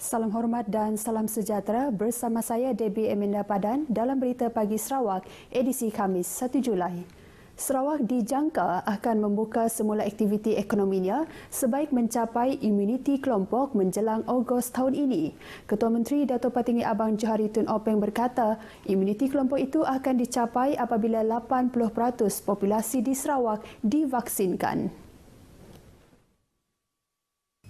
Salam hormat dan salam sejahtera bersama saya Debbie Eminda Padan dalam Berita Pagi Sarawak, edisi Khamis 1 Julai. Sarawak dijangka akan membuka semula aktiviti ekonominya sebaik mencapai imuniti kelompok menjelang Ogos tahun ini. Ketua Menteri Dato' Patinggi Abang Johari Tun Openg berkata, imuniti kelompok itu akan dicapai apabila 80% populasi di Sarawak divaksinkan.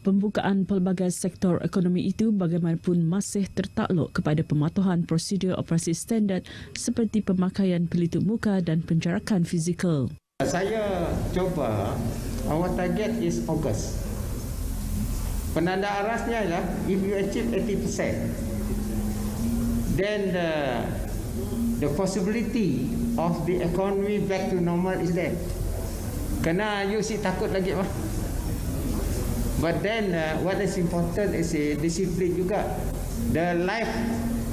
Pembukaan pelbagai sektor ekonomi itu bagaimanapun masih tertakluk kepada pematuhan prosedur operasi standard seperti pemakaian pelitup muka dan penjarakan fizikal. Saya cuba, our target is August. Penanda arasnya ialah if you achieve 80%, then the possibility of the economy back to normal is there. Kerana you si takut lagi mah. But then what is important is disiplin juga. The life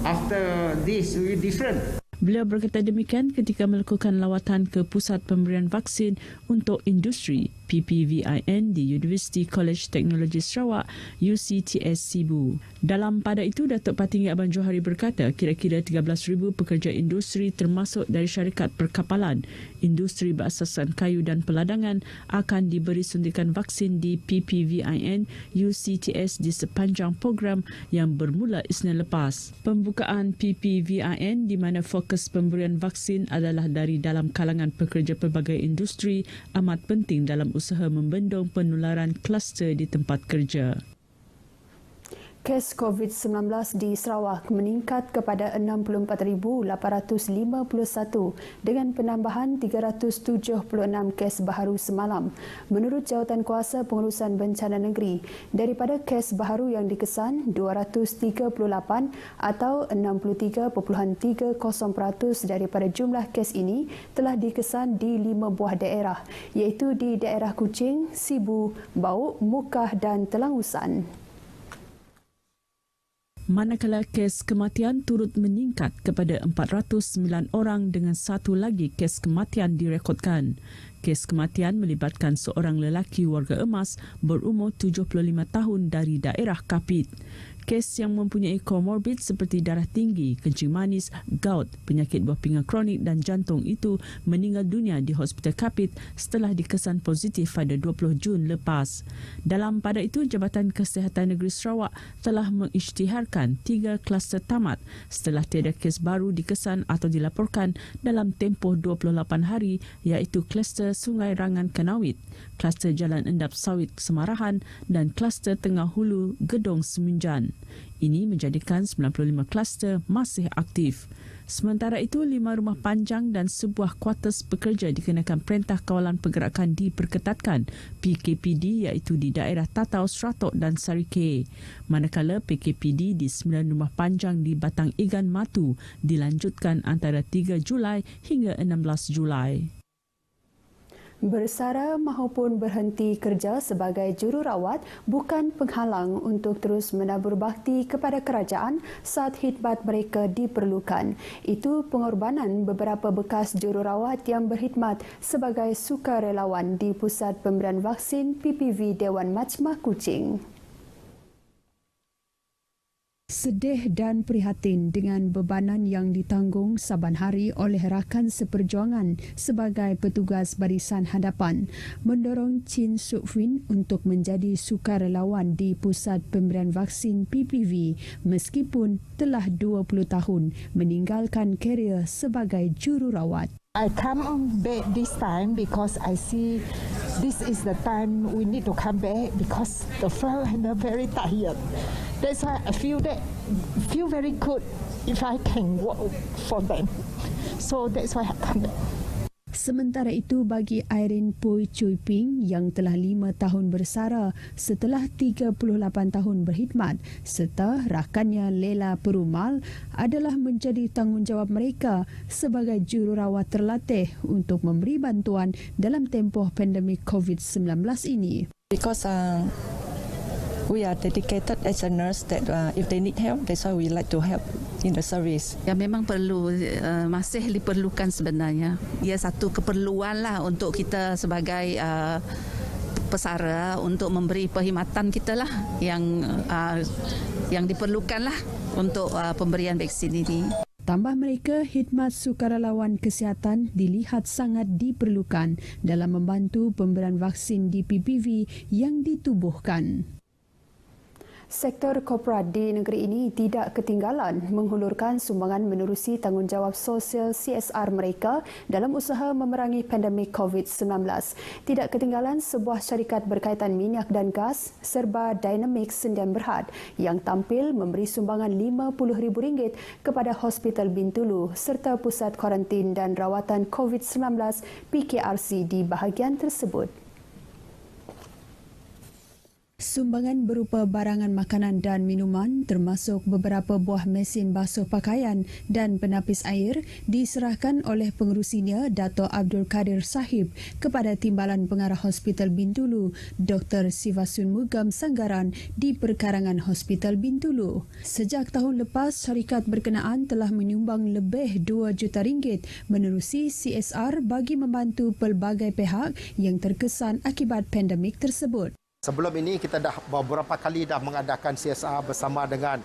after this will be different. Beliau berkata demikian ketika melakukan lawatan ke Pusat Pemberian Vaksin untuk Industri PPVIN di University College Teknologi Sarawak UCTS Sibu. Dalam pada itu, Datuk Patinggi Abang Johari berkata kira-kira 13,000 pekerja industri termasuk dari syarikat perkapalan, industri berasaskan kayu dan peladangan akan diberi suntikan vaksin di PPVIN UCTS di sepanjang program yang bermula Isnin lepas. Pembukaan PPVIN di mana fokus pemberian vaksin adalah dari dalam kalangan pekerja pelbagai industri amat penting dalam usaha membendung penularan kluster di tempat kerja. Kes COVID-19 di Sarawak meningkat kepada 64,851 dengan penambahan 376 kes baharu semalam. Menurut Jawatankuasa Pengurusan Bencana Negeri, daripada kes baharu yang dikesan, 238 atau 63.30% daripada jumlah kes ini telah dikesan di 5 buah daerah, iaitu di daerah Kuching, Sibu, Bauk, Mukah dan Telangusan. Manakala kes kematian turut meningkat kepada 409 orang dengan satu lagi kes kematian direkodkan. Kes kematian melibatkan seorang lelaki warga emas berumur 75 tahun dari daerah Kapit. Kes yang mempunyai komorbid seperti darah tinggi, kencing manis, gout, penyakit buah pinggang kronik dan jantung itu meninggal dunia di Hospital Kapit setelah dikesan positif pada 20 Jun lepas. Dalam pada itu, Jabatan Kesihatan Negeri Sarawak telah mengisytiharkan 3 kluster tamat setelah tiada kes baru dikesan atau dilaporkan dalam tempoh 28 hari, iaitu kluster Sungai Rangan Kanawit, kluster Jalan Endap Sawit Semarahan dan kluster Tengah Hulu Gedong Semenjan. Ini menjadikan 95 kluster masih aktif. Sementara itu, 5 rumah panjang dan sebuah kuartus pekerja dikenakan Perintah Kawalan Pergerakan diperketatkan PKPD, iaitu di daerah Tatau, Seratok dan Sarike. Manakala PKPD di 9 rumah panjang di Batang Igan Matu dilanjutkan antara 3 Julai hingga 16 Julai. Bersara maupun berhenti kerja sebagai jururawat bukan penghalang untuk terus menabur bakti kepada kerajaan saat khidmat mereka diperlukan. Itu pengorbanan beberapa bekas jururawat yang berkhidmat sebagai sukarelawan di Pusat Pemberian Vaksin PPV Dewan Majmah Kuching. Sedih dan prihatin dengan bebanan yang ditanggung saban hari oleh rakan seperjuangan sebagai petugas barisan hadapan mendorong Chin Suk Win untuk menjadi sukarelawan di Pusat Pemberian Vaksin PPV meskipun telah 20 tahun meninggalkan karier sebagai jururawat. I come back this time because I see this is the time we need to come back because the front are very tired. That's why I feel very good if I can work for them. So that's why I come back. Sementara itu, bagi Irene Pui Chui Ping yang telah 5 tahun bersara setelah 38 tahun berkhidmat serta rakannya Lela Perumal adalah menjadi tanggungjawab mereka sebagai jururawat terlatih untuk memberi bantuan dalam tempoh pandemik COVID-19 ini. Because we are dedicated as a nurse that if they need help, that's why we like to help in the service. Ya, memang perlu, masih diperlukan sebenarnya. Ya, satu keperluan lah untuk kita sebagai pesara untuk memberi perkhidmatan kita lah yang yang diperlukanlah untuk pemberian vaksin ini. Tambah mereka, khidmat sukarelawan kesihatan dilihat sangat diperlukan dalam membantu pemberian vaksin DPPV yang ditubuhkan. Sektor korporat di negeri ini tidak ketinggalan menghulurkan sumbangan menerusi tanggungjawab sosial CSR mereka dalam usaha memerangi pandemik COVID-19. Tidak ketinggalan sebuah syarikat berkaitan minyak dan gas, Serba Dynamics Sdn Bhd, yang tampil memberi sumbangan RM50,000 kepada Hospital Bintulu serta Pusat Kuarantin dan Rawatan COVID-19 PKRC di bahagian tersebut. Sumbangan berupa barangan makanan dan minuman termasuk beberapa buah mesin basuh pakaian dan penapis air diserahkan oleh pengerusinya Dato' Abdul Kadir Sahib kepada Timbalan Pengarah Hospital Bintulu Dr. Sivasun Mugam Sanggaran di perkarangan Hospital Bintulu. Sejak tahun lepas, syarikat berkenaan telah menyumbang lebih RM2 juta menerusi CSR bagi membantu pelbagai pihak yang terkesan akibat pandemik tersebut. Sebelum ini kita dah beberapa kali dah mengadakan CSR bersama dengan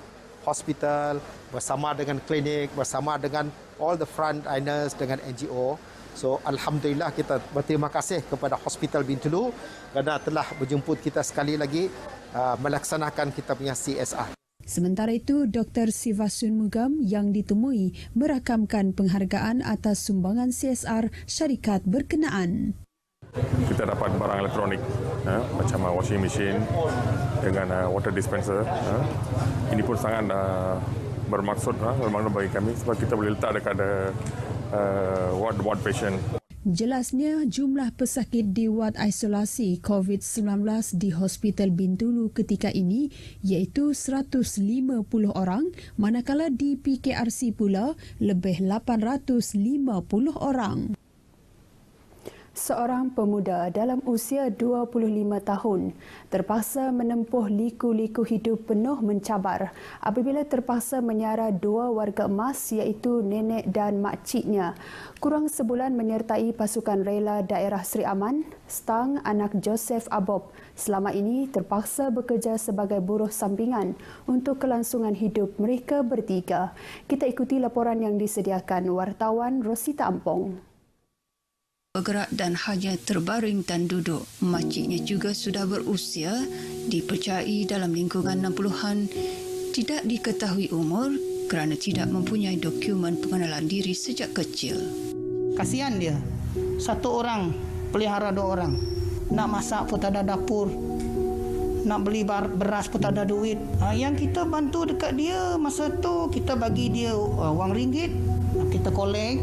hospital, bersama dengan klinik, bersama dengan all the frontliners dengan NGO. So alhamdulillah kita berterima kasih kepada Hospital Bintulu kerana telah menjemput kita sekali lagi melaksanakan kita punya CSR. Sementara itu, Dr. Sivasun Mugam yang ditemui merakamkan penghargaan atas sumbangan CSR syarikat berkenaan. Kita dapat barang elektronik macam washing machine dengan water dispenser. Ini pun sangat bermaksud bagi kami sebab kita boleh letak dekat ward patient. Jelasnya, jumlah pesakit di wad isolasi COVID-19 di Hospital Bintulu ketika ini iaitu 150 orang, manakala di PKRC pula lebih 850 orang. Seorang pemuda dalam usia 25 tahun terpaksa menempuh liku-liku hidup penuh mencabar apabila terpaksa menyara dua warga emas iaitu nenek dan makciknya. Kurang sebulan menyertai pasukan rela daerah Seri Aman, Stang anak Joseph Abob selama ini terpaksa bekerja sebagai buruh sampingan untuk kelangsungan hidup mereka bertiga. Kita ikuti laporan yang disediakan wartawan Rosita Ampong. Bergerak dan hanya terbaring dan duduk. Makciknya juga sudah berusia, dipercayai dalam lingkungan 60-an, tidak diketahui umur kerana tidak mempunyai dokumen pengenalan diri sejak kecil. Kasihan dia. Satu orang pelihara dua orang. Nak masak pun tak ada dapur. Nak beli beras pun tak ada duit. Yang kita bantu dekat dia masa tu, kita bagi dia wang ringgit. Kita kolek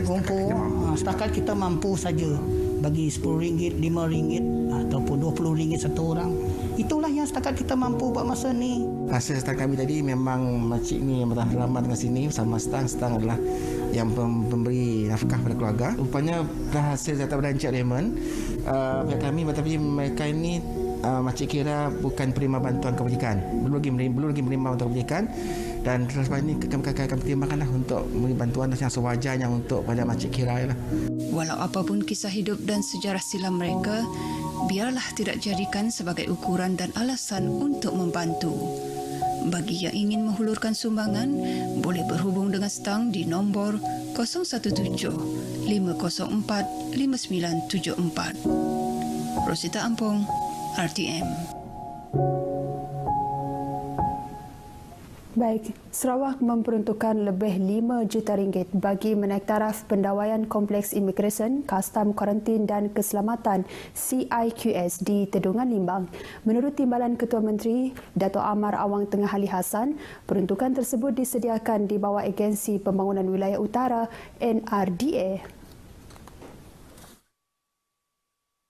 kumpul. Setakat kita mampu saja bagi RM10, RM5 ataupun RM20 satu orang. Itulah yang setakat kita mampu buat masa ni. Hasil stang kami tadi memang makcik ni yang bertahan lama dengan sini bersama Stang. Stang adalah yang memberi nafkah pada keluarga. Rupanya dah hasil daripada Encik Raymond. Pihak kami, tetapi mereka ini makcik kira bukan penerima bantuan kebajikan. Belum lagi menerima bantuan kebajikan. Dan sebab ini kami akan pertimbangkanlah untuk memberi bantuan yang sewajarnya untuk pada makcik kira. Walau apapun kisah hidup dan sejarah silam mereka, biarlah tidak jadikan sebagai ukuran dan alasan untuk membantu. Bagi yang ingin menghulurkan sumbangan, boleh berhubung dengan Stang di nombor 017 504 5974. Rosita Ampong, RTM. Baik, Sarawak memperuntukkan lebih RM5 juta bagi menaik taraf pendawaian Kompleks Imigresen, Kastam Kuarantin dan Keselamatan CIQS di Tedungan Limbang. Menurut Timbalan Ketua Menteri Dato' Amar Awang Tengah Ali Hassan, peruntukan tersebut disediakan di bawah Agensi Pembangunan Wilayah Utara NRDA.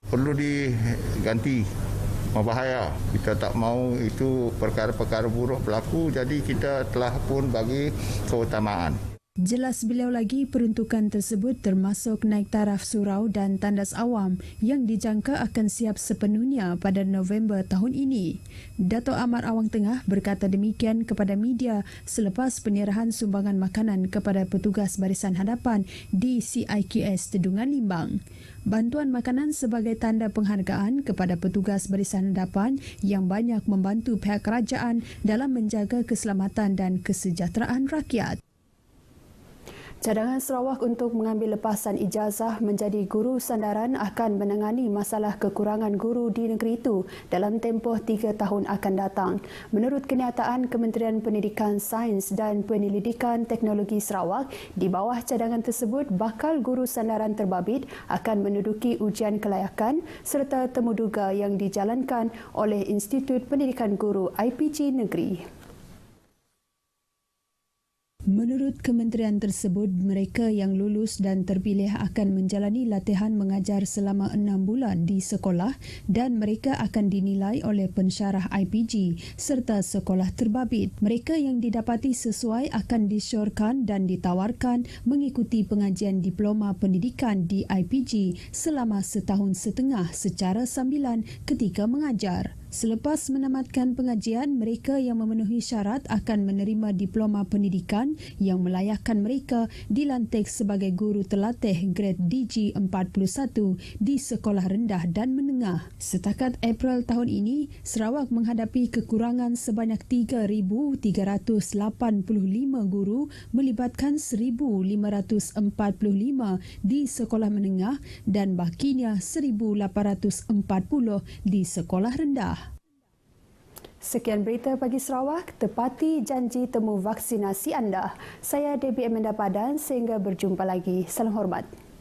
Perlu diganti. Berbahaya. Kita tak mahu itu perkara-perkara buruk berlaku, jadi kita telah pun bagi keutamaan. Jelas beliau lagi peruntukan tersebut termasuk naik taraf surau dan tandas awam yang dijangka akan siap sepenuhnya pada November tahun ini. Dato' Ahmad Awang Tengah berkata demikian kepada media selepas penyerahan sumbangan makanan kepada petugas barisan hadapan di CIQS Tedungan Limbang. Bantuan makanan sebagai tanda penghargaan kepada petugas barisan hadapan yang banyak membantu pihak kerajaan dalam menjaga keselamatan dan kesejahteraan rakyat. Cadangan Sarawak untuk mengambil lepasan ijazah menjadi guru sandaran akan menangani masalah kekurangan guru di negeri itu dalam tempoh 3 tahun akan datang. Menurut kenyataan Kementerian Pendidikan, Sains dan Penyelidikan Teknologi Sarawak, di bawah cadangan tersebut, bakal guru sandaran terbabit akan menduduki ujian kelayakan serta temuduga yang dijalankan oleh Institut Pendidikan Guru IPG Negeri. Menurut kementerian tersebut, mereka yang lulus dan terpilih akan menjalani latihan mengajar selama 6 bulan di sekolah dan mereka akan dinilai oleh pensyarah IPG serta sekolah terbabit. Mereka yang didapati sesuai akan disyorkan dan ditawarkan mengikuti pengajian diploma pendidikan di IPG selama 1.5 tahun secara sambilan ketika mengajar. Selepas menamatkan pengajian, mereka yang memenuhi syarat akan menerima diploma pendidikan yang melayakkan mereka dilantik sebagai guru telatih grade DG 41 di sekolah rendah dan menengah. Setakat April tahun ini, Sarawak menghadapi kekurangan sebanyak 3,385 guru melibatkan 1,545 di sekolah menengah dan bakinya 1,840 di sekolah rendah. Sekian berita pagi Sarawak, tepati janji temu vaksinasi anda. Saya Debbie Amanda Padan, sehingga berjumpa lagi. Salam hormat.